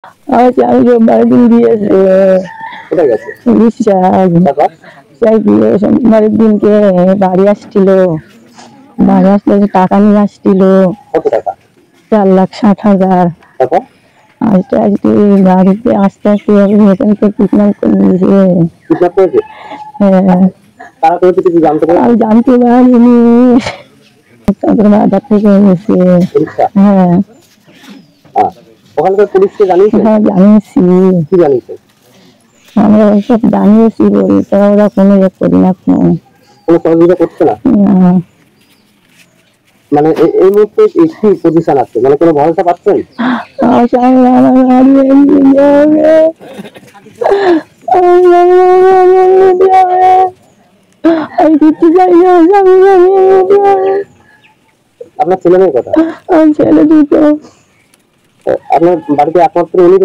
আচ্ছা আমি রোববার দিন দিয়েছে কোথায় গেছে? বিশ্বাস তারপর চাই দিয়ে সোমবারের দিনকে বাড়ি আসছিল, বাড়ি আসলে টাকা নিয়ে আসছিল কত টাকা? 4,60,000। তারপর আস্তে আস্তে গাড়িতে আস্তে আস্তে এখান থেকে কিডন্যাপ করে নিয়েছে। কিডন্যাপ করেছে? হ্যাঁ তারা করেছে কিছু জানতে পারে? আমি জানতে পারিনি, তাদের বাজার থেকে এনেছে। পুলিশরা? হ্যাঁ ওখানকার পুলিশকে জানিয়েছেন? হ্যাঁ জানিয়েছি, কি জানিয়েছেন? আমরা সব জানিয়েছি বলতে ওরা কোনো ইয়ে করি না, কোনো সহযোগিতা করছে না? না। মানে এই মুহূর্তে কি পজিশন আছে, মানে কোনো ভরসা পাচ্ছেন? আপনার ছেলে মেয়ে কথা? ছেলে দুটো। আপনার বাড়িতে একমাত্র উনি